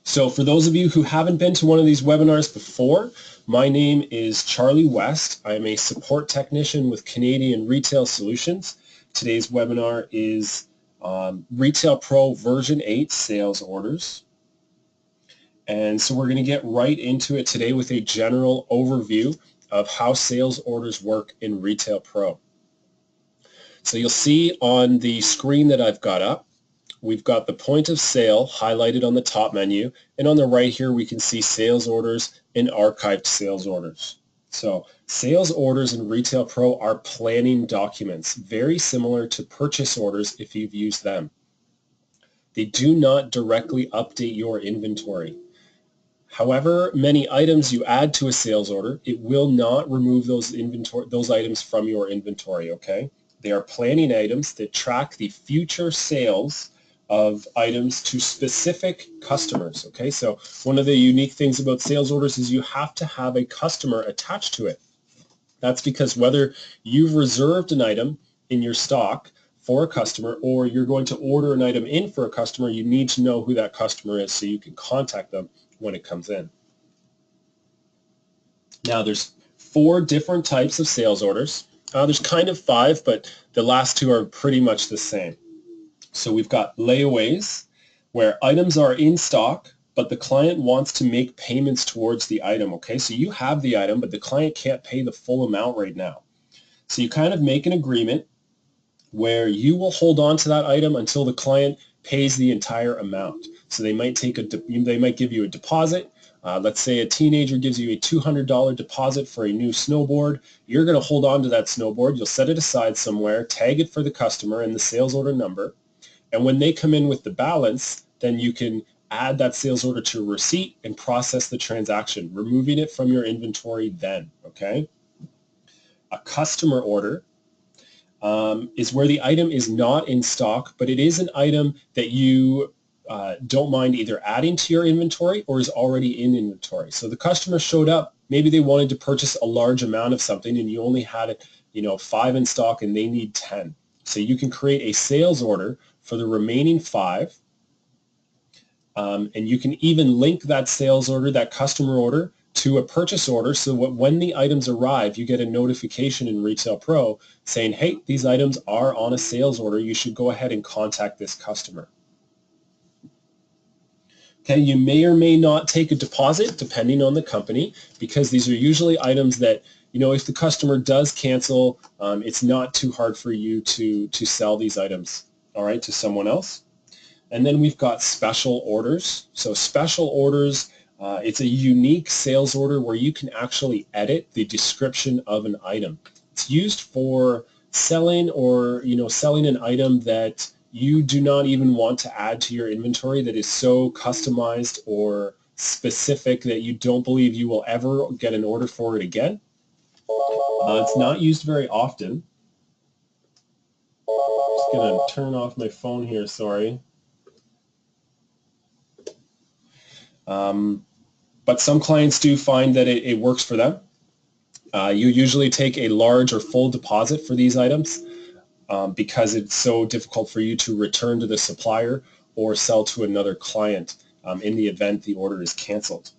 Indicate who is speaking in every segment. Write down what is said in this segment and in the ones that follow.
Speaker 1: So for those of you who haven't been to one of these webinars before, my name is Charlie West. I am a support technician with Canadian Retail Solutions. Today's webinar is Retail Pro version 8 sales orders. And so we're going to get right into it today with a general overview of how sales orders work in Retail Pro. So you'll see on the screen that I've got up, we've got the point of sale highlighted on the top menu, and on the right here we can see sales orders and archived sales orders. So sales orders in Retail Pro are planning documents, very similar to purchase orders if you've used them. They do not directly update your inventory. However many items you add to a sales order, it will not remove those items from your inventory, okay? They are planning items that track the future sales of items to specific customers, okay? So one of the unique things about sales orders is you have to have a customer attached to it. That's because whether you've reserved an item in your stock for a customer or you're going to order an item in for a customer, you need to know who that customer is so you can contact them when it comes in. Now there's 4 different types of sales orders. There's kind of 5, but the last 2 are pretty much the same. So we've got layaways, where items are in stock, but the client wants to make payments towards the item, okay? So you have the item, but the client can't pay the full amount right now. So you kind of make an agreement where you will hold on to that item until the client pays the entire amount. So they might give you a deposit. Let's say a teenager gives you a $200 deposit for a new snowboard. You're going to hold on to that snowboard. You'll set it aside somewhere, tag it for the customer and the sales order number. And when they come in with the balance, then you can add that sales order to a receipt and process the transaction, removing it from your inventory then, okay? A customer order is where the item is not in stock, but it is an item that you don't mind either adding to your inventory or is already in inventory. So the customer showed up, maybe they wanted to purchase a large amount of something and you only had it, 5 in stock and they need 10. So you can create a sales order for the remaining 5, and you can even link that sales order, that customer order, to a purchase order so that when the items arrive, you get a notification in Retail Pro saying, hey, these items are on a sales order. You should go ahead and contact this customer. Okay, you may or may not take a deposit depending on the company because these are usually items that, if the customer does cancel, it's not too hard for you to sell these items, all right, to someone else. And then we've got special orders. So special orders, it's a unique sales order where you can actually edit the description of an item. It's used for selling or, selling an item that you do not even want to add to your inventory that is so customized or specific that you don't believe you will ever get an order for it again. It's not used very often. Just going to turn off my phone here, sorry. But some clients do find that it works for them. You usually take a large or full deposit for these items because it's so difficult for you to return to the supplier or sell to another client in the event the order is canceled.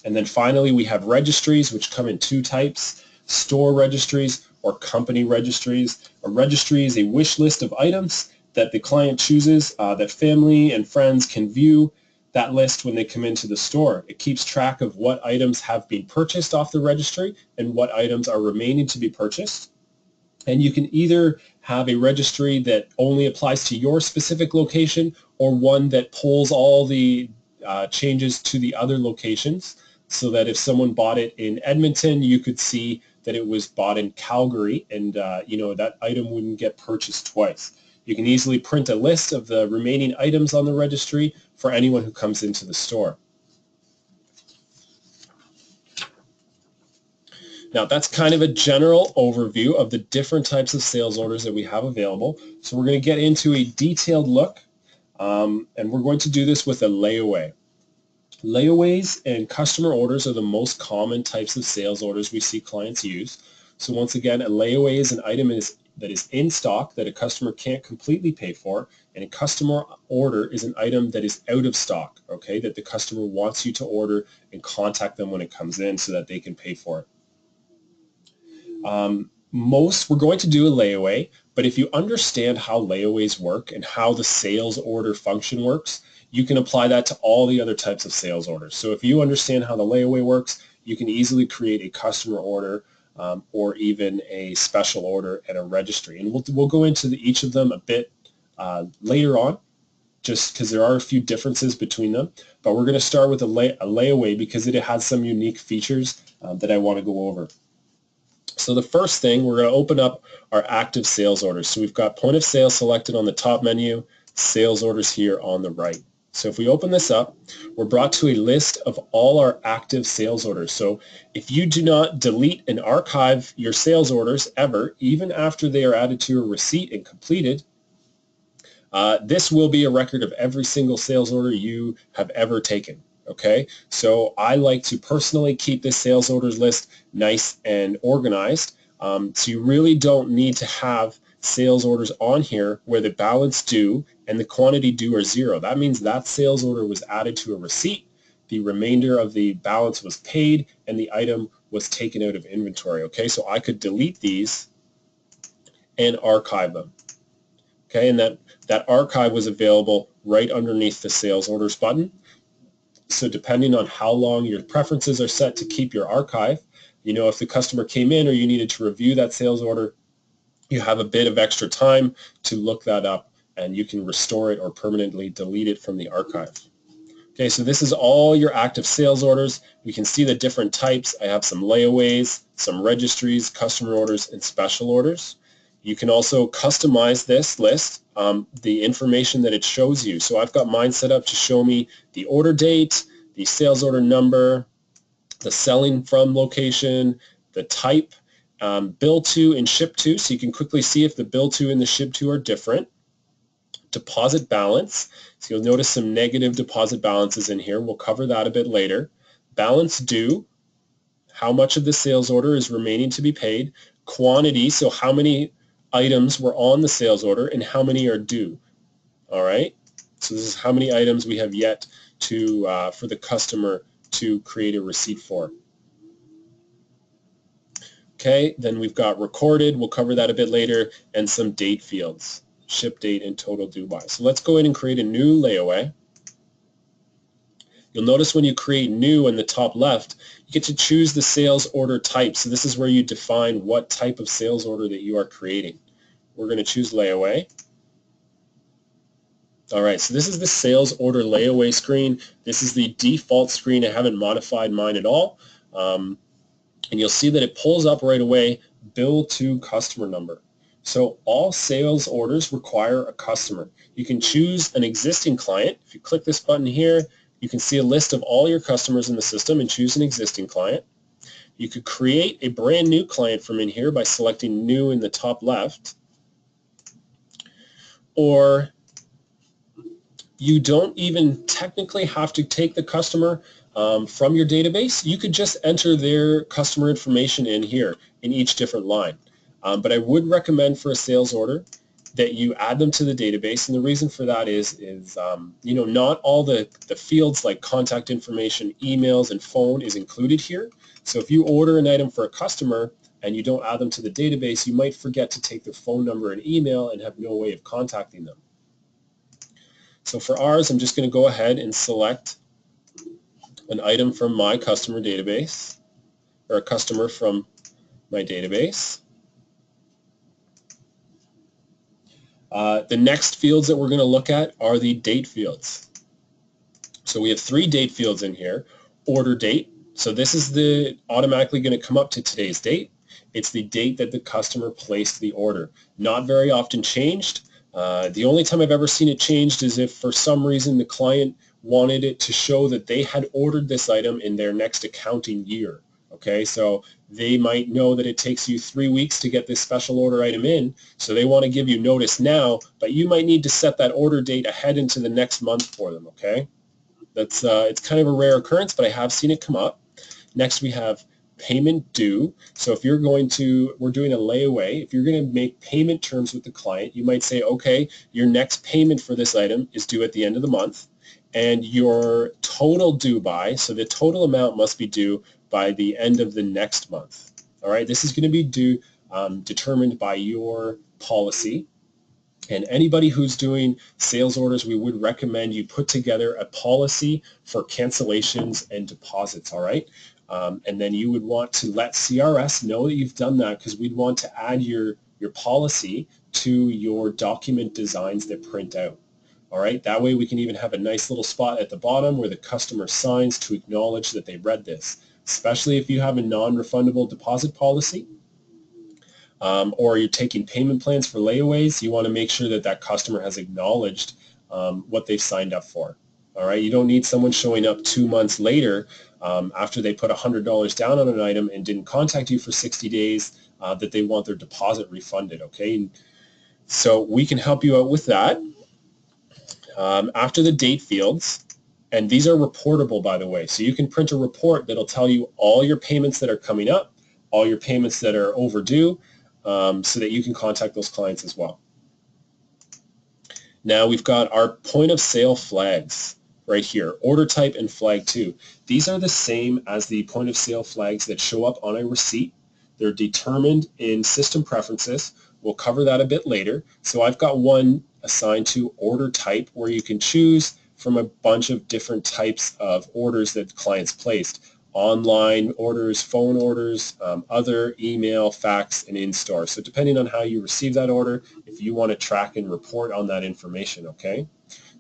Speaker 1: And then finally, we have registries, which come in 2 types, store registries or company registries. A registry is a wish list of items that the client chooses that family and friends can view that list when they come into the store. It keeps track of what items have been purchased off the registry and what items are remaining to be purchased. And you can either have a registry that only applies to your specific location or one that pulls all the changes to the other locations so that if someone bought it in Edmonton, you could see that it was bought in Calgary and that item wouldn't get purchased twice. You can easily print a list of the remaining items on the registry for anyone who comes into the store. Now that's kind of a general overview of the different types of sales orders that we have available. So we're going to get into a detailed look, and we're going to do this with a layaway. Layaways and customer orders are the most common types of sales orders we see clients use. So once again, a layaway is an item that is in stock that a customer can't completely pay for, and a customer order is an item that is out of stock, okay, that the customer wants you to order, and contact them when it comes in so that they can pay for it. We're going to do a layaway, but if you understand how layaways work and how the sales order function works, you can apply that to all the other types of sales orders. So if you understand how the layaway works, you can easily create a customer order or even a special order and a registry. And we'll go into each of them a bit later on, just because there are a few differences between them. But we're going to start with a layaway because it has some unique features that I want to go over. So the first thing, we're going to open up our active sales orders. So we've got point of sale selected on the top menu, sales orders here on the right. So if we open this up, we're brought to a list of all our active sales orders. So if you do not delete and archive your sales orders ever, even after they are added to a receipt and completed, this will be a record of every single sales order you have ever taken. Okay, so I like to personally keep this sales orders list nice and organized. So you really don't need to have sales orders on here where the balance due and the quantity due are zero. That means that sales order was added to a receipt, the remainder of the balance was paid, and the item was taken out of inventory. Okay, so I could delete these and archive them. Okay, and that archive was available right underneath the sales orders button. So depending on how long your preferences are set to keep your archive, if the customer came in or you needed to review that sales order, you have a bit of extra time to look that up and you can restore it or permanently delete it from the archive. Okay, so this is all your active sales orders. We can see the different types. I have some layaways, some registries, customer orders, and special orders. You can also customize this list, the information that it shows you. So I've got mine set up to show me the order date, the sales order number, the selling from location, the type, bill to and ship to, so you can quickly see if the bill to and the ship to are different. Deposit balance, so you'll notice some negative deposit balances in here. We'll cover that a bit later. Balance due, how much of the sales order is remaining to be paid. Quantity, so how many items were on the sales order and how many are due. All right, so this is how many items we have yet to for the customer to create a receipt for. Okay, then we've got recorded, we'll cover that a bit later, and some date fields, ship date and total due by. So let's go in and create a new layaway. You'll notice when you create new in the top left, you get to choose the sales order type. So this is where you define what type of sales order that you are creating. We're going to choose layaway. All right, so this is the sales order layaway screen. This is the default screen. I haven't modified mine at all. And you'll see that it pulls up right away, bill to customer number. So all sales orders require a customer. You can choose an existing client. If you click this button here, you can see a list of all your customers in the system and choose an existing client. You could create a brand new client from in here by selecting new in the top left. Or you don't even technically have to take the customer from your database. You could just enter their customer information in here in each different line. But I would recommend for a sales order that you add them to the database, and the reason for that is not all the fields like contact information, emails, and phone is included here. So if you order an item for a customer and you don't add them to the database, you might forget to take their phone number and email and have no way of contacting them. So for ours, I'm just going to go ahead and select an item from my customer database, or a customer from my database. The next fields that we're going to look at are the date fields. So we have 3 date fields in here. Order date, so this is automatically going to come up to today's date. It's the date that the customer placed the order. Not very often changed. The only time I've ever seen it changed is if for some reason the client wanted it to show that they had ordered this item in their next accounting year. Okay, so they might know that it takes you 3 weeks to get this special order item in, so they want to give you notice now, but you might need to set that order date ahead into the next month for them, okay? That's it's kind of a rare occurrence, but I have seen it come up. Next we have payment due. So if we're doing a layaway, if you're going to make payment terms with the client, you might say, okay, your next payment for this item is due at the end of the month. and your total due by, so the total amount must be due by the end of the next month. All right, this is going to be determined by your policy. And anybody who's doing sales orders, we would recommend you put together a policy for cancellations and deposits, all right? And then you would want to let CRS know that you've done that, because we'd want to add your policy to your document designs that print out. All right, that way we can even have a nice little spot at the bottom where the customer signs to acknowledge that they read this, especially if you have a non-refundable deposit policy. Or you're taking payment plans for layaways. You want to make sure that that customer has acknowledged what they've signed up for. All right, you don't need someone showing up 2 months later after they put $100 down on an item and didn't contact you for 60 days that they want their deposit refunded, okay? And so we can help you out with that. After the date fields, and these are reportable, by the way, so you can print a report that'll tell you all your payments that are coming up, all your payments that are overdue, so that you can contact those clients as well. Now we've got our point of sale flags right here, order type and flag 2. These are the same as the point of sale flags that show up on a receipt. They're determined in system preferences. We'll cover that a bit later. So I've got one assigned to order type, where you can choose from a bunch of different types of orders that clients placed. Online orders, phone orders, other, email, fax, and in-store. So depending on how you receive that order, if you want to track and report on that information, okay?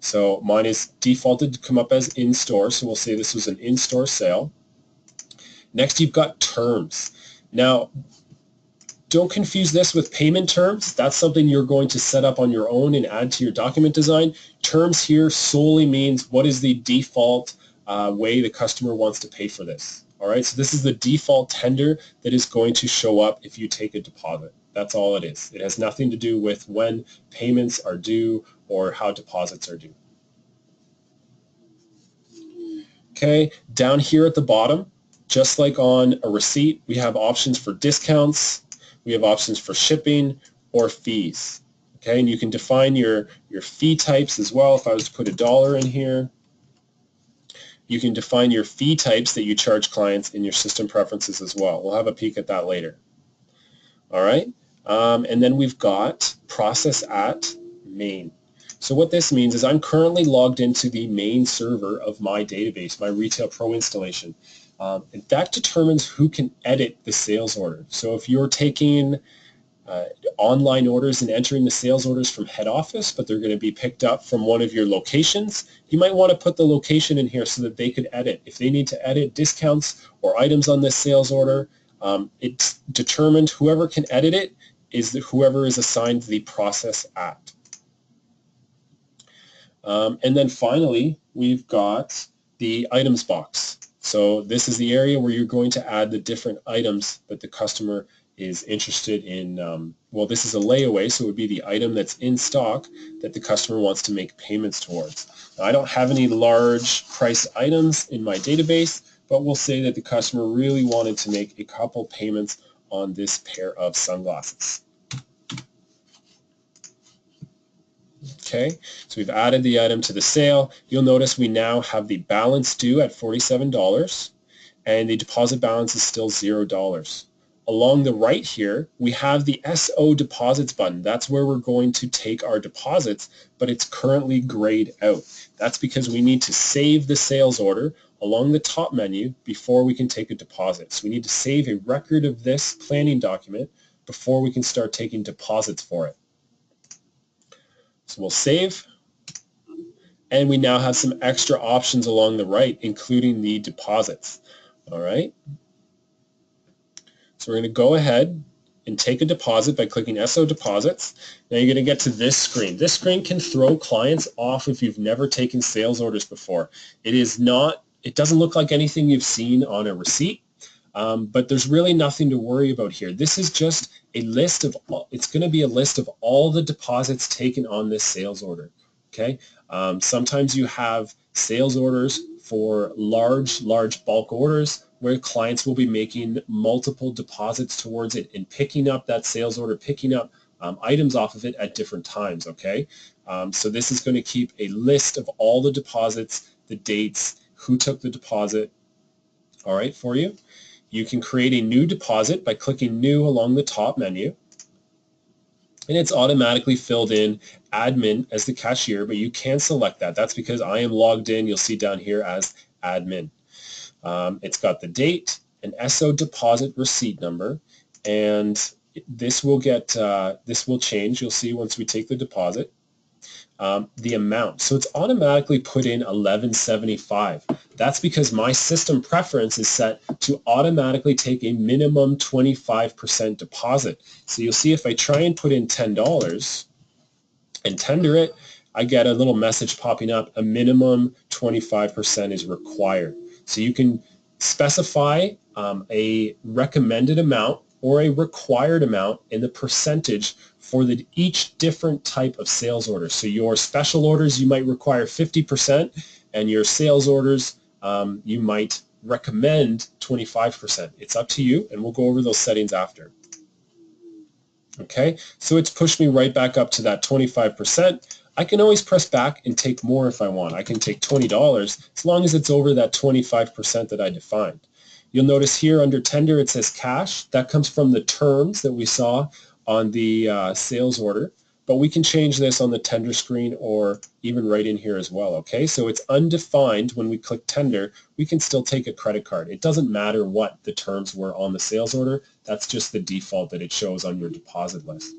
Speaker 1: So mine is defaulted to come up as in-store, so we'll say this was an in-store sale. Next, you've got terms. Now, don't confuse this with payment terms. That's something you're going to set up on your own and add to your document design. Terms here solely means what is the default way the customer wants to pay for this. All right, so this is the default tender that is going to show up if you take a deposit. That's all it is. It has nothing to do with when payments are due or how deposits are due. Okay, down here at the bottom, just like on a receipt, we have options for discounts, we have options for shipping or fees. Okay, and you can define your fee types as well. If I was to put $1 in here, you can define your fee types that you charge clients in your system preferences as well. We'll have a peek at that later. All right, and then we've got process at main. So what this means is I'm currently logged into the main server of my database, my Retail Pro installation. And that determines who can edit the sales order. So if you're taking online orders and entering the sales orders from head office, but they're going to be picked up from one of your locations, you might want to put the location in here so that they could edit. If they need to edit discounts or items on this sales order, it's determined whoever can edit it is whoever is assigned the process at. And then finally, we've got the items box. So this is the area where you're going to add the different items that the customer is interested in. Well, this is a layaway, so it would be the item that's in stock that the customer wants to make payments towards. Now, I don't have any large price items in my database, but we'll say that the customer really wanted to make a couple payments on this pair of sunglasses. Okay, so we've added the item to the sale. You'll notice we now have the balance due at $47 and the deposit balance is still $0. Along the right here, we have the SO deposits button. That's where we're going to take our deposits, but it's currently grayed out. That's because we need to save the sales order along the top menu before we can take a deposit. So we need to save a record of this planning document before we can start taking deposits for it. So we'll save, and we now have some extra options along the right, including the deposits. All right. So we're going to go ahead and take a deposit by clicking SO Deposits. Now you're going to get to this screen. This screen can throw clients off if you've never taken sales orders before. It doesn't look like anything you've seen on a receipt. But there's really nothing to worry about here. This is just a list of, it's going to be a list of all the deposits taken on this sales order, okay? Sometimes you have sales orders for large bulk orders where clients will be making multiple deposits towards it and picking up that sales order, picking up items off of it at different times, okay? So this is going to keep a list of all the deposits, the dates, who took the deposit, all right, for you. You can create a new deposit by clicking New along the top menu. And it's automatically filled in admin as the cashier, but you can select that. That's because I am logged in, you'll see down here as admin. It's got the date, an SO deposit receipt number, and this will change, you'll see once we take the deposit. The amount. So it's automatically put in $11.75. That's because my system preference is set to automatically take a minimum 25% deposit. So you'll see if I try and put in $10 and tender it, I get a little message popping up, a minimum 25% is required. So you can specify a recommended amount or a required amount in the percentage for each different type of sales order. So your special orders, you might require 50%, and your sales orders, you might recommend 25%. It's up to you, and we'll go over those settings after. Okay, so it's pushed me right back up to that 25%. I can always press back and take more if I want. I can take $20 as long as it's over that 25% that I defined. You'll notice here under tender it says cash. That comes from the terms that we saw on the sales order, but we can change this on the tender screen or even right in here as well, okay? So it's undefined. When we click tender, we can still take a credit card. It doesn't matter what the terms were on the sales order. That's just the default that it shows on your deposit list.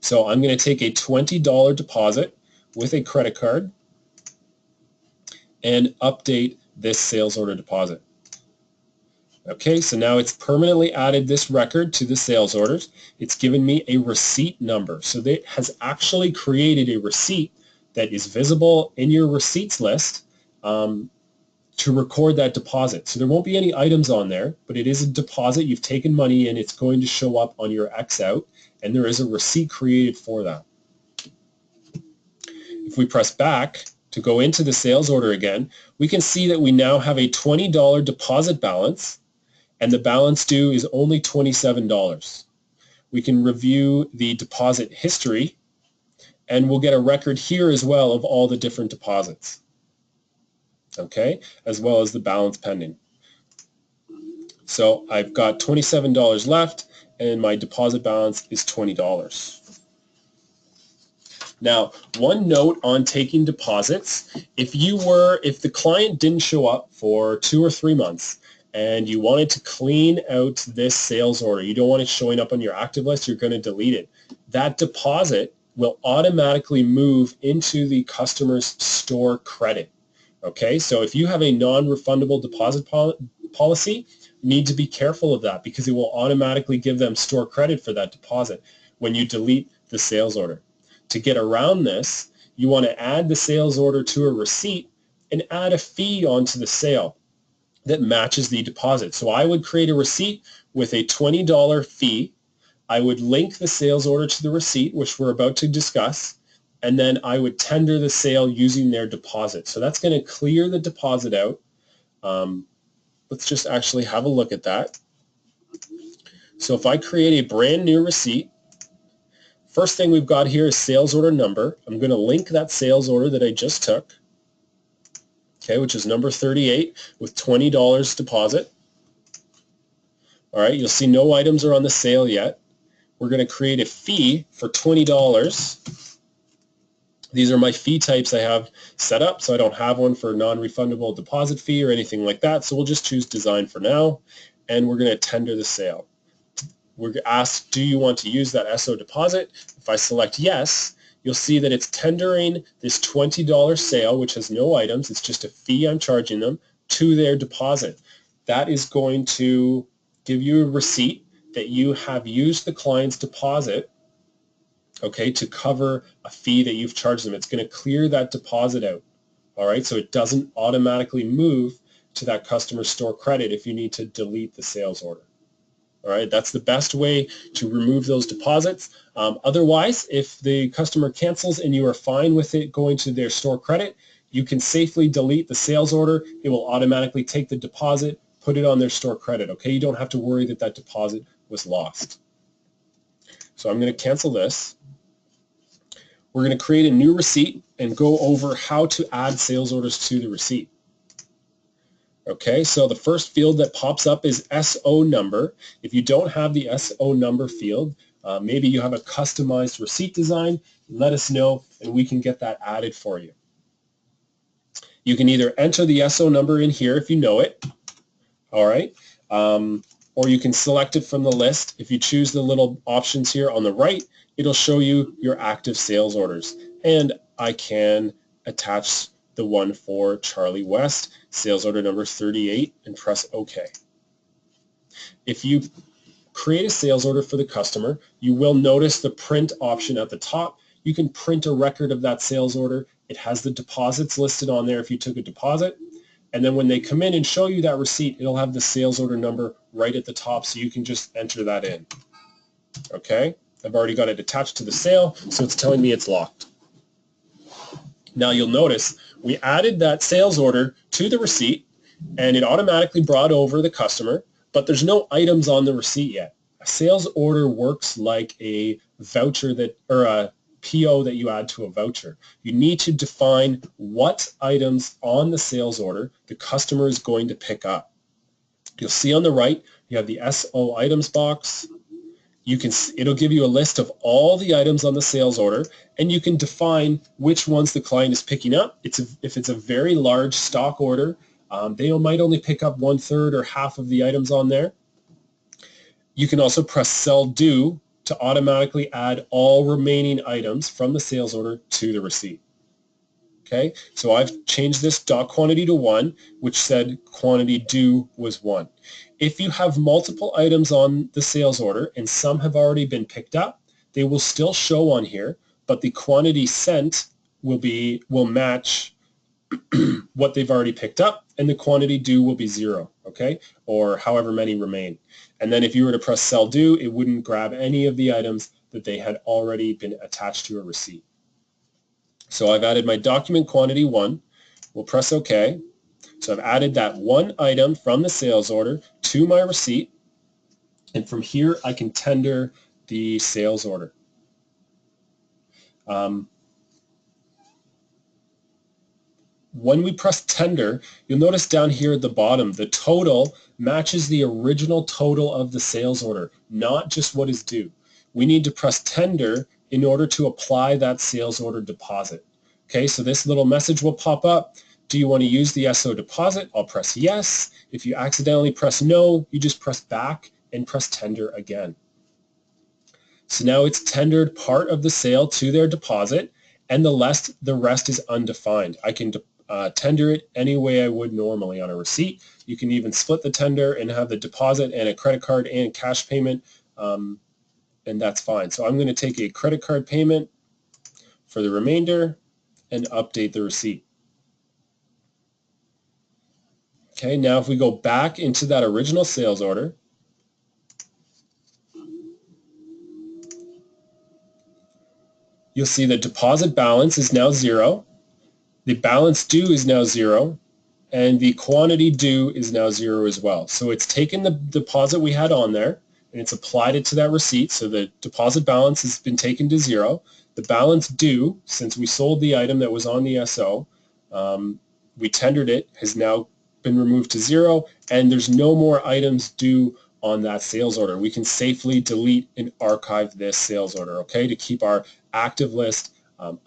Speaker 1: So I'm going to take a $20 deposit with a credit card and update this sales order deposit. Okay, so now it's permanently added this record to the sales orders. It's given me a receipt number. So it has actually created a receipt that is visible in your receipts list to record that deposit. So there won't be any items on there, but it is a deposit. You've taken money in. It's going to show up on your X out, and there is a receipt created for that. If we press back to go into the sales order again, we can see that we now have a $20 deposit balance, and the balance due is only $27. We can review the deposit history, and we'll get a record here as well of all the different deposits, okay, as well as the balance pending. So I've got $27 left, and my deposit balance is $20. Now, one note on taking deposits, if the client didn't show up for 2 or 3 months, and you wanted to clean out this sales order, you don't want it showing up on your active list, you're going to delete it. That deposit will automatically move into the customer's store credit. Okay, so if you have a non-refundable deposit policy, you need to be careful of that because it will automatically give them store credit for that deposit when you delete the sales order. To get around this, you want to add the sales order to a receipt and add a fee onto the sale that matches the deposit. So I would create a receipt with a $20 fee. I would link the sales order to the receipt, which we're about to discuss, and then I would tender the sale using their deposit. So that's going to clear the deposit out. Let's just actually have a look at that. So if I create a brand new receipt, first thing we've got here is sales order number. I'm going to link that sales order that I just took, okay, which is number 38 with $20 deposit. All right, you'll see no items are on the sale yet. We're going to create a fee for $20. These are my fee types I have set up, so I don't have one for non-refundable deposit fee or anything like that, so we'll just choose design for now, and we're going to tender the sale. We're asked, do you want to use that SO deposit? If I select yes, you'll see that it's tendering this $20 sale, which has no items, it's just a fee I'm charging them, to their deposit. That is going to give you a receipt that you have used the client's deposit, okay, to cover a fee that you've charged them. It's going to clear that deposit out, all right, so it doesn't automatically move to that customer store credit if you need to delete the sales order. All right, that's the best way to remove those deposits. Otherwise, if the customer cancels and you are fine with it going to their store credit, you can safely delete the sales order. It will automatically take the deposit, put it on their store credit, okay? You don't have to worry that that deposit was lost. So I'm going to cancel this. We're going to create a new receipt and go over how to add sales orders to the receipt. Okay, so the first field that pops up is SO number. If you don't have the SO number field, maybe you have a customized receipt design, let us know and we can get that added for you. You can either enter the SO number in here if you know it, all right, or you can select it from the list. If you choose the little options here on the right, it'll show you your active sales orders. And I can attach the one for Charlie West, sales order number 38, and press OK. If you create a sales order for the customer, you will notice the print option at the top. You can print a record of that sales order. It has the deposits listed on there if you took a deposit. And then when they come in and show you that receipt, it'll have the sales order number right at the top, so you can just enter that in. Okay? I've already got it attached to the sale, so it's telling me it's locked. Now you'll notice we added that sales order to the receipt, and it automatically brought over the customer, but there's no items on the receipt yet. A sales order works like a voucher or a PO that you add to a voucher. You need to define what items on the sales order the customer is going to pick up. You'll see on the right, you have the SO items box. It'll give you a list of all the items on the sales order, and you can define which ones the client is picking up. If it's a very large stock order, they might only pick up 1/3 or half of the items on there. You can also press Sell Due to automatically add all remaining items from the sales order to the receipt. Okay, so I've changed this dot quantity to 1, which said quantity due was 1. If you have multiple items on the sales order and some have already been picked up, they will still show on here, but the quantity sent will match what they've already picked up, and the quantity due will be 0, okay, or however many remain. And then if you were to press Sell Due, it wouldn't grab any of the items that they had already been attached to a receipt. So I've added my document quantity 1. We'll press OK. So I've added that one item from the sales order to my receipt, and from here I can tender the sales order. When we press tender, you'll notice down here at the bottom, the total matches the original total of the sales order, not just what is due. We need to press tender in order to apply that sales order deposit. Okay, so this little message will pop up. Do you want to use the SO deposit? I'll press yes. If you accidentally press no, you just press back and press tender again. So now it's tendered part of the sale to their deposit, and the rest is undefined. I can tender it any way I would normally on a receipt. You can even split the tender and have the deposit and a credit card and cash payment, and that's fine. So I'm going to take a credit card payment for the remainder and update the receipt. Okay, now if we go back into that original sales order, you'll see the deposit balance is now 0, the balance due is now 0, and the quantity due is now 0 as well. So it's taken the deposit we had on there and it's applied it to that receipt. So the deposit balance has been taken to 0. The balance due, since we sold the item that was on the SO, we tendered it, has now been removed to 0, and there's no more items due on that sales order. We can safely delete and archive this sales order, okay, to keep our active list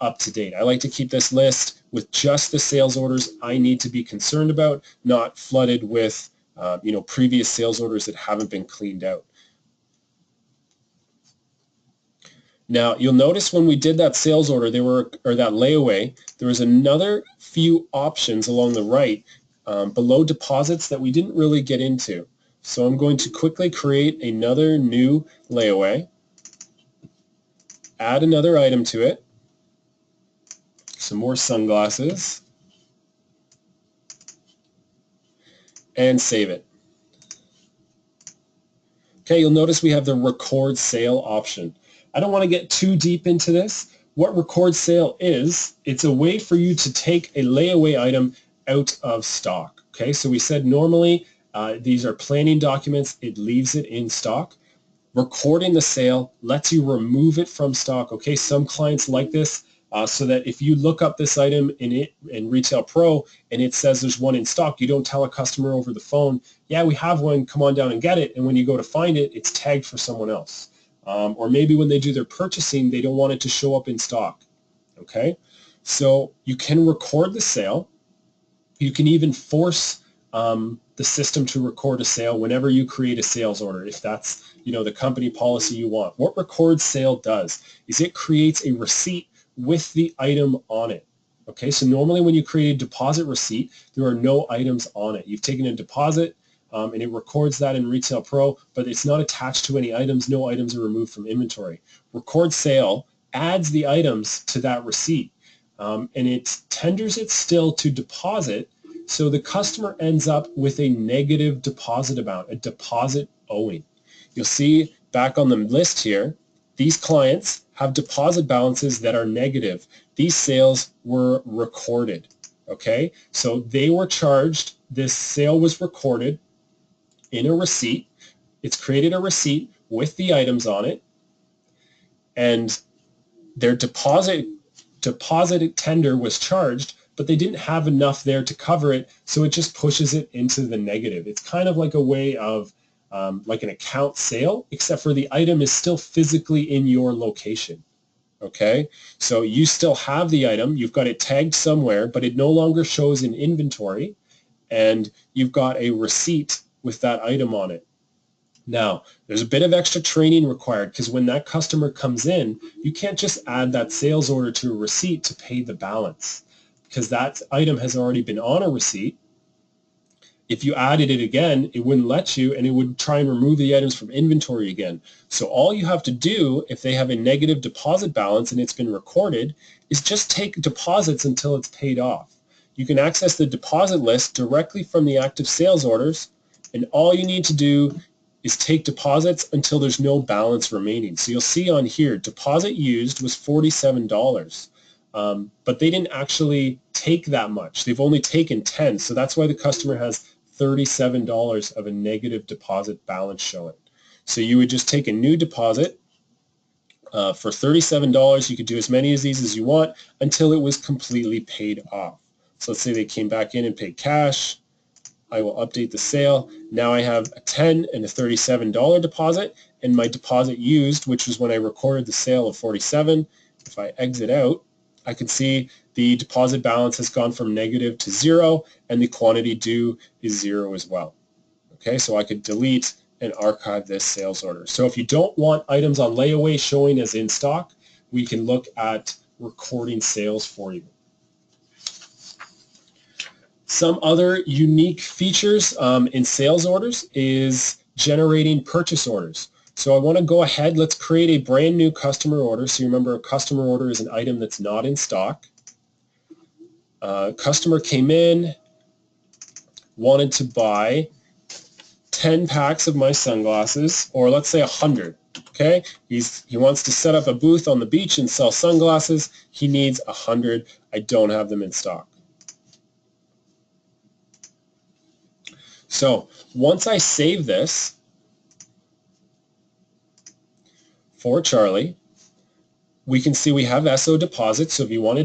Speaker 1: up to date. I like to keep this list with just the sales orders I need to be concerned about, not flooded with previous sales orders that haven't been cleaned out. Now you'll notice when we did that sales order, that layaway, there was another few options along the right below deposits that we didn't really get into. So I'm going to quickly create another new layaway, add another item to it, some more sunglasses, and save it. Okay, you'll notice we have the record sale option. I don't want to get too deep into this. What record sale is, it's a way for you to take a layaway item out of stock. Okay, so we said normally these are planning documents, it leaves it in stock. Recording the sale lets you remove it from stock. Okay, some clients like this, so that if you look up this item in Retail Pro and it says there's one in stock, you don't tell a customer over the phone, yeah, we have one, come on down and get it. And when you go to find it, it's tagged for someone else. Or maybe when they do their purchasing, they don't want it to show up in stock. Okay, so you can record the sale. You can even force the system to record a sale whenever you create a sales order, if that's the company policy you want. What Record Sale does is it creates a receipt with the item on it. Okay, so normally when you create a deposit receipt, there are no items on it. You've taken a deposit and it records that in Retail Pro, but it's not attached to any items. No items are removed from inventory. Record Sale adds the items to that receipt, and it tenders it still to deposit, so the customer ends up with a negative deposit amount, a deposit owing. You'll see back on the list here, these clients have deposit balances that are negative. These sales were recorded, okay? So they were charged, this sale was recorded in a receipt. It's created a receipt with the items on it, and their deposit tender was charged, but they didn't have enough there to cover it, so it just pushes it into the negative. It's kind of like a way of like an account sale, except for the item is still physically in your location. Okay, so you still have the item, you've got it tagged somewhere, but it no longer shows in inventory, and you've got a receipt with that item on it. Now, there's a bit of extra training required, because when that customer comes in, you can't just add that sales order to a receipt to pay the balance, because that item has already been on a receipt. If you added it again, it wouldn't let you, and it would try and remove the items from inventory again. So all you have to do, if they have a negative deposit balance and it's been recorded, is just take deposits until it's paid off. You can access the deposit list directly from the active sales orders, and all you need to do is take deposits until there's no balance remaining. So you'll see on here, deposit used was $47. But they didn't actually take that much. They've only taken 10, so that's why the customer has $37 of a negative deposit balance showing. So you would just take a new deposit for $37. You could do as many of these as you want until it was completely paid off. So let's say they came back in and paid cash. I will update the sale. Now I have a $10 and a $37 deposit, and my deposit used, which was when I recorded the sale of $47. If I exit out, I can see the deposit balance has gone from negative to 0, and the quantity due is 0 as well. Okay, so I could delete and archive this sales order. So if you don't want items on layaway showing as in stock, we can look at recording sales for you. Some other unique features in sales orders is generating purchase orders. So I want to go ahead, let's create a brand new customer order. So you remember, a customer order is an item that's not in stock. Customer came in, wanted to buy 10 packs of my sunglasses, or let's say 100. Okay, he wants to set up a booth on the beach and sell sunglasses. He needs 100. I don't have them in stock. So once I save this for Charlie, we can see we have SO deposit. So if you want to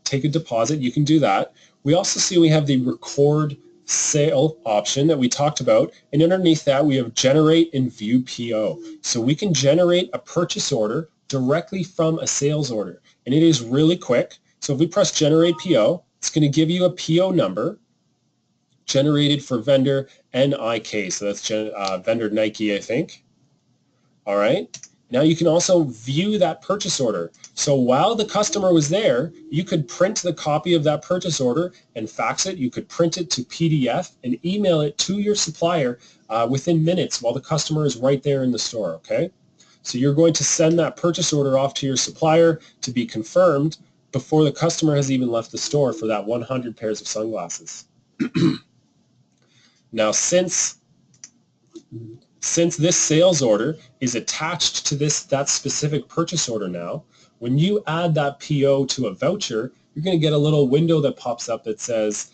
Speaker 1: take a deposit, you can do that. We also see we have the record sale option that we talked about, and underneath that we have generate and view PO. So we can generate a purchase order directly from a sales order, and it is really quick. So if we press generate PO, it's going to give you a PO number generated for vendor NIK. So that's vendor Nike, I think. All right. Now you can also view that purchase order. So while the customer was there, you could print the copy of that purchase order and fax it. You could print it to PDF and email it to your supplier within minutes while the customer is right there in the store, okay? So you're going to send that purchase order off to your supplier to be confirmed before the customer has even left the store for that 100 pairs of sunglasses. Now, since this sales order is attached to that specific purchase order now, when you add that PO to a voucher, you're going to get a little window that pops up that says,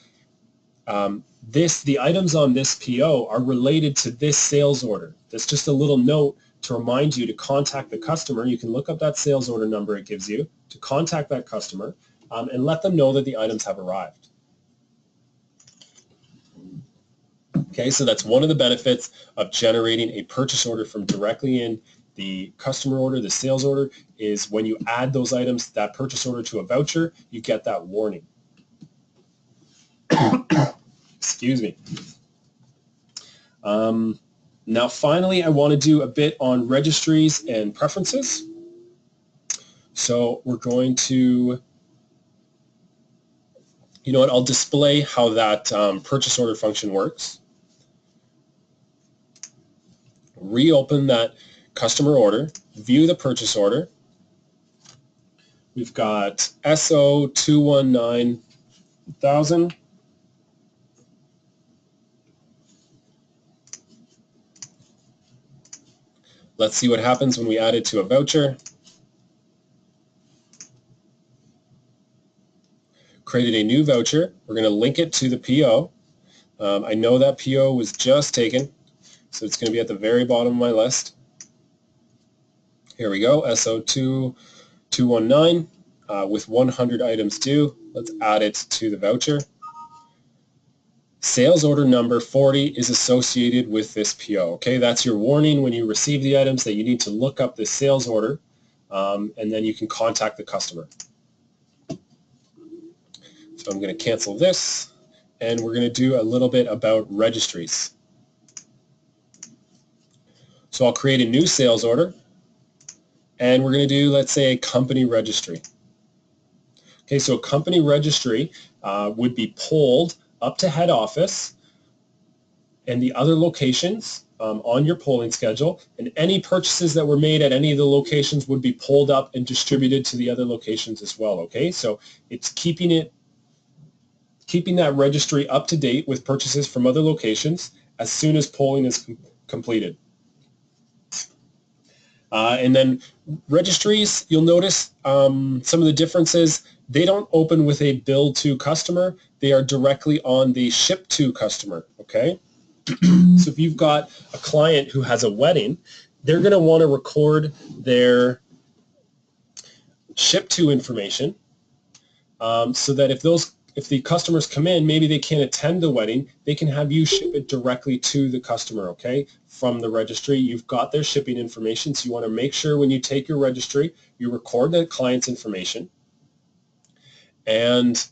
Speaker 1: the items on this PO are related to this sales order. That's just a little note to remind you to contact the customer. You can look up that sales order number it gives you to contact that customer and let them know that the items have arrived. Okay, so that's one of the benefits of generating a purchase order from directly in the customer order, the sales order, is when you add those items, that purchase order to a voucher, you get that warning. Excuse me. Now finally, I want to do a bit on registries and preferences. So we're going to, you know what, I'll display how that purchase order function works. Reopen that customer order, view the purchase order. We've got SO 219,000. Let's see what happens when we add it to a voucher. Created a new voucher. We're going to link it to the PO. I know that PO was just taken, so it's going to be at the very bottom of my list. Here we go, SO 219 with 100 items due. Let's add it to the voucher. Sales order number 40 is associated with this PO. Okay, that's your warning when you receive the items that you need to look up the sales order, and then you can contact the customer. So I'm going to cancel this, and we're going to do a little bit about registries. So I'll create a new sales order, and we're going to do, let's say, a company registry. Okay, so a company registry would be pulled up to head office and the other locations on your polling schedule, and any purchases that were made at any of the locations would be pulled up and distributed to the other locations as well. Okay, so it's keeping that registry up to date with purchases from other locations as soon as polling is completed. And then registries, you'll notice some of the differences. They don't open with a bill to customer. They are directly on the ship to customer, okay? So if you've got a client who has a wedding, they're going to want to record their ship to information so that if the customers come in, maybe they can't attend the wedding, they can have you ship it directly to the customer, okay? From the registry, you've got their shipping information, so you want to make sure when you take your registry, you record the client's information. And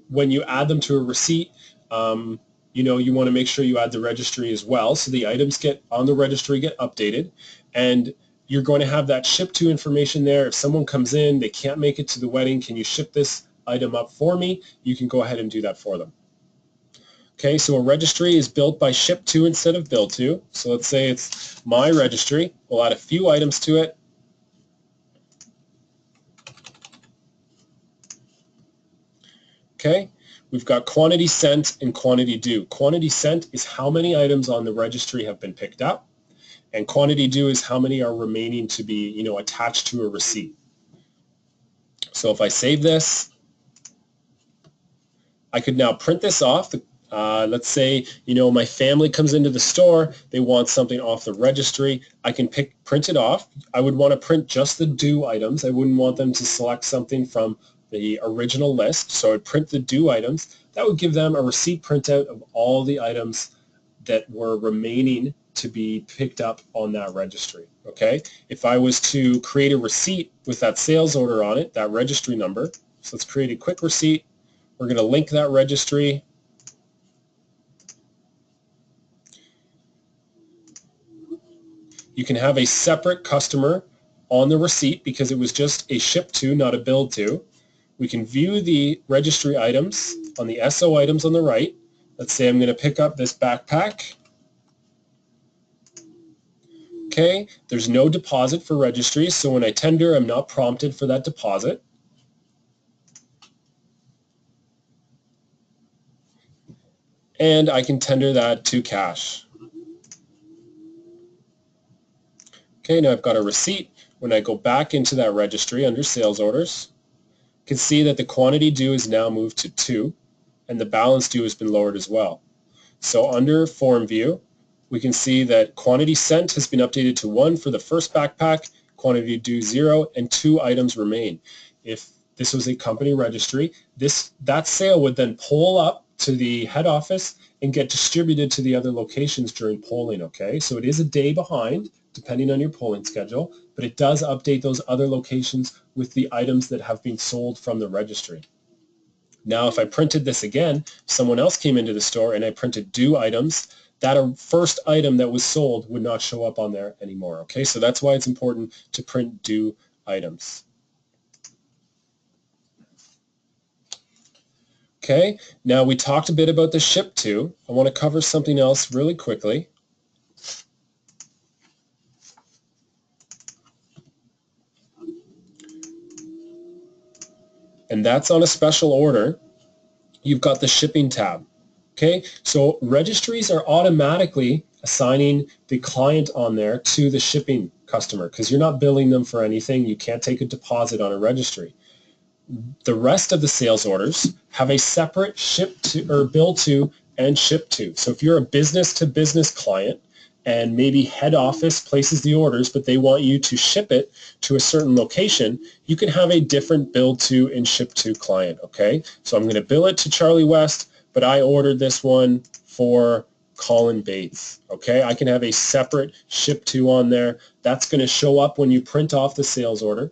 Speaker 1: when you add them to a receipt, you know, you want to make sure you add the registry as well, so the items get on the registry get updated, and you're going to have that ship to information there. If someone comes in, they can't make it to the wedding, can you ship this item up for me? You can go ahead and do that for them. Okay, so a registry is built by ship to instead of bill to. So let's say it's my registry. We'll add a few items to it. Okay, we've got quantity sent and quantity due. Quantity sent is how many items on the registry have been picked up, and quantity due is how many are remaining to be, you know, attached to a receipt. So if I save this, I could now print this off. Let's say, you know, my family comes into the store, they want something off the registry. I can print it off. I would want to print just the due items. I wouldn't want them to select something from the original list, so I'd print the due items. That would give them a receipt printout of all the items that were remaining to be picked up on that registry, okay? If I was to create a receipt with that sales order on it, that registry number, so let's create a quick receipt. We're going to link that registry. You can have a separate customer on the receipt because it was just a ship to, not a bill to. We can view the registry items on the SO items on the right. Let's say I'm going to pick up this backpack. Okay, there's no deposit for registry, so when I tender, I'm not prompted for that deposit. And I can tender that to cash. Okay, now I've got a receipt. When I go back into that registry under sales orders, you can see that the quantity due is now moved to 2, and the balance due has been lowered as well. So under form view, we can see that quantity sent has been updated to 1 for the first backpack, quantity due 0, and 2 items remain. If this was a company registry, that sale would then pull up to the head office and get distributed to the other locations during polling, okay? So it is a day behind, depending on your polling schedule, but it does update those other locations with the items that have been sold from the registry. Now, if I printed this again, someone else came into the store and I printed due items, that first item that was sold would not show up on there anymore, okay? So that's why it's important to print due items. Okay, now we talked a bit about the ship to. I want to cover something else really quickly. And that's on a special order. You've got the shipping tab. Okay, so registries are automatically assigning the client on there to the shipping customer because you're not billing them for anything. You can't take a deposit on a registry. The rest of the sales orders have a separate ship to or bill to and ship to. So if you're a business to business client and maybe head office places the orders, but they want you to ship it to a certain location, you can have a different bill to and ship to client, okay? So I'm going to bill it to Charlie West, but I ordered this one for Colin Bates, okay? I can have a separate ship to on there. That's going to show up when you print off the sales order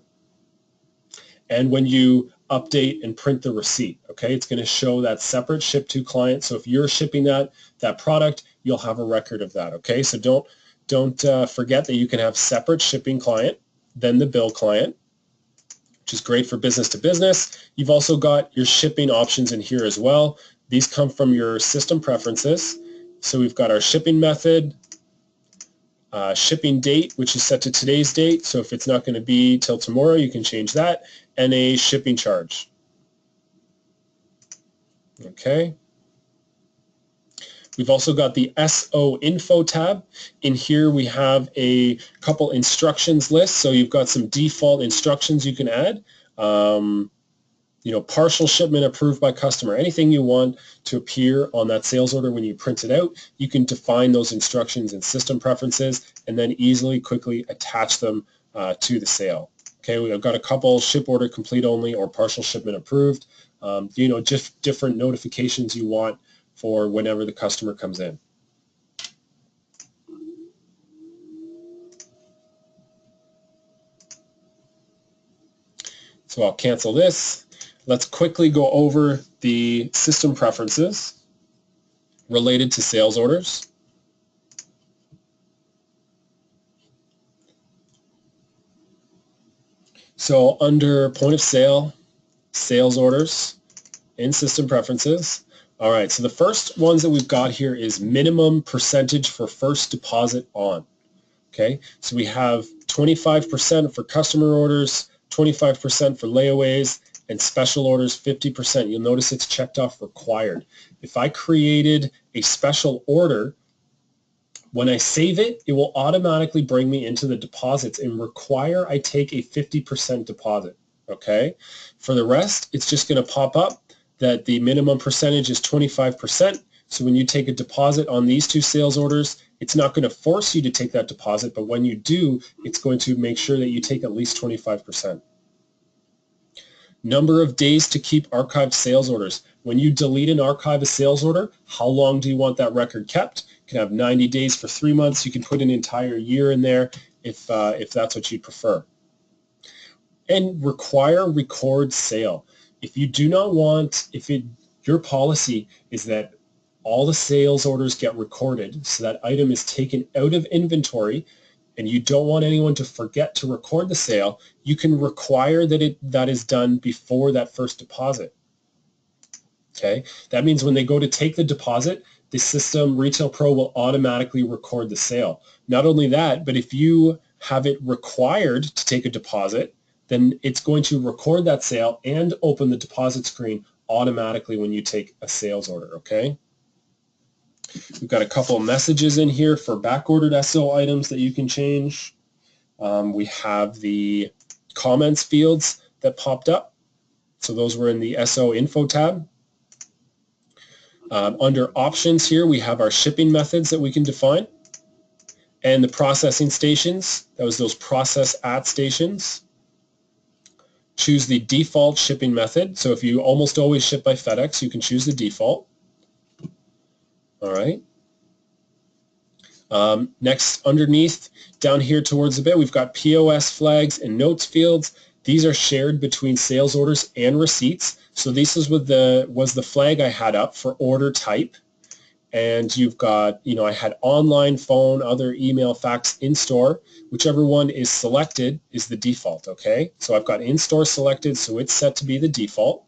Speaker 1: and when you update and print the receipt, okay? It's going to show that separate ship to client. So if you're shipping that product, you'll have a record of that, okay? So don't forget that you can have separate shipping client than the bill client, which is great for business to business. You've also got your shipping options in here as well. These come from your system preferences. So we've got our shipping method, shipping date, which is set to today's date. So if it's not going to be till tomorrow, you can change that, and a shipping charge. Okay. We've also got the SO Info tab. In here we have a couple instructions lists. So you've got some default instructions you can add. Partial shipment approved by customer. Anything you want to appear on that sales order when you print it out, you can define those instructions in system preferences and then easily, quickly attach them to the sale. Okay, we've got a couple ship order complete only or partial shipment approved. Just different notifications you want for whenever the customer comes in. So I'll cancel this. Let's quickly go over the system preferences related to sales orders. So under point of sale, sales orders, in system preferences. All right, so the first ones that we've got here is minimum percentage for first deposit on. Okay, so we have 25% for customer orders, 25% for layaways, and special orders 50%. You'll notice it's checked off required. If I created a special order, when I save it, it will automatically bring me into the deposits and require I take a 50% deposit. Okay, for the rest, it's just going to pop up that the minimum percentage is 25%. So when you take a deposit on these two sales orders, it's not going to force you to take that deposit, but when you do, it's going to make sure that you take at least 25%. Number of days to keep archived sales orders. When you delete and archive a sales order, how long do you want that record kept? You can have 90 days for 3 months. You can put an entire year in there if that's what you prefer. And require record sale. If you do not want, your policy is that all the sales orders get recorded, so that item is taken out of inventory, and you don't want anyone to forget to record the sale, you can require that is done before that first deposit. Okay, that means when they go to take the deposit, the system Retail Pro will automatically record the sale. Not only that, but if you have it required to take a deposit, then it's going to record that sale and open the deposit screen automatically when you take a sales order, okay? We've got a couple of messages in here for back-ordered SO items that you can change. We have the comments fields that popped up. So those were in the SO Info tab. Under options here, we have our shipping methods that we can define. And the processing stations, that was those process at stations. Choose the default shipping method. So if you almost always ship by FedEx, you can choose the default. All right. Next, underneath, down here towards the bit, we've got POS flags and notes fields. These are shared between sales orders and receipts. So this was the flag I had up for order type. And you've got, I had online, phone, other, email, fax, in-store. Whichever one is selected is the default, okay? So I've got in-store selected, so it's set to be the default.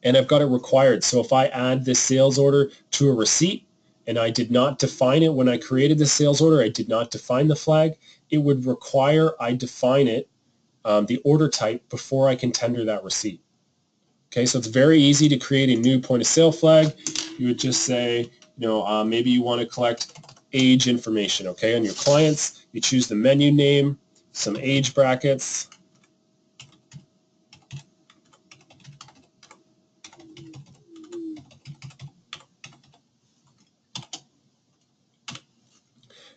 Speaker 1: And I've got it required. So if I add this sales order to a receipt, and I did not define it when I created the sales order, I did not define the flag, it would require I define it, the order type, before I can tender that receipt. Okay, so it's very easy to create a new point of sale flag. You would just say, maybe you want to collect age information, okay, on your clients. You choose the menu name, some age brackets.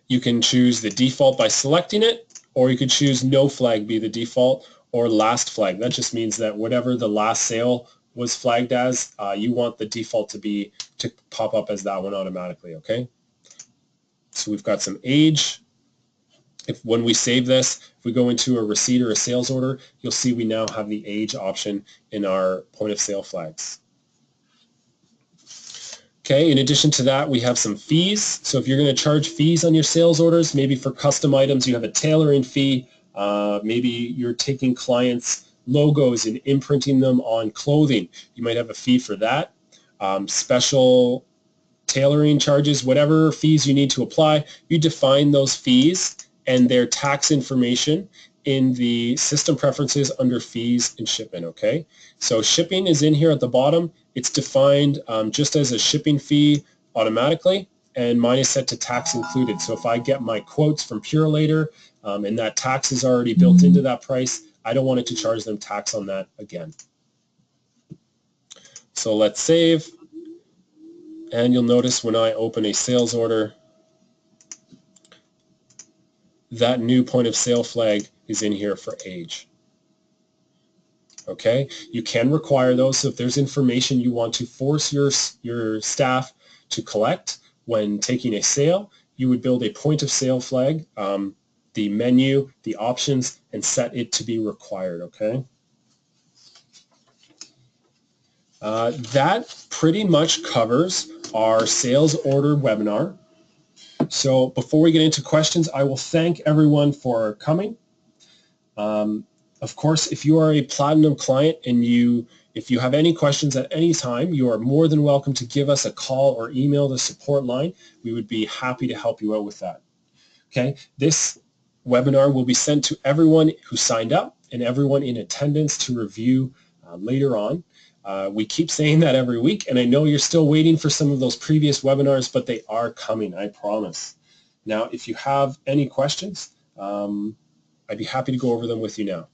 Speaker 1: You can choose the default by selecting it, or you could choose no flag be the default, or last flag. That just means that whatever the last sale was flagged as, you want the default to pop up as that one automatically, okay? So we've got some age. When we save this, if we go into a receipt or a sales order, you'll see we now have the age option in our point of sale flags. Okay, in addition to that, we have some fees. So if you're going to charge fees on your sales orders, maybe for custom items, you have a tailoring fee. Maybe you're taking clients' logos and imprinting them on clothing. You might have a fee for that. Special tailoring charges, whatever fees you need to apply, you define those fees and their tax information in the system preferences under fees and shipment, okay? So shipping is in here at the bottom. It's defined just as a shipping fee automatically, and mine is set to tax included. So if I get my quotes from Purolator and that tax is already built into that price, I don't want it to charge them tax on that again. So let's save, and you'll notice when I open a sales order, that new point of sale flag is in here for age. Okay, you can require those. So if there's information you want to force your staff to collect when taking a sale, you would build a point of sale flag, the menu, the options, and set it to be required, okay? That pretty much covers our sales order webinar. So before we get into questions, I will thank everyone for coming. Of course, if you are a Platinum client and if you have any questions at any time, you are more than welcome to give us a call or email the support line. We would be happy to help you out with that. Okay, this webinar will be sent to everyone who signed up and everyone in attendance to review later on. We keep saying that every week, and I know you're still waiting for some of those previous webinars, but they are coming, I promise. Now, if you have any questions, I'd be happy to go over them with you now.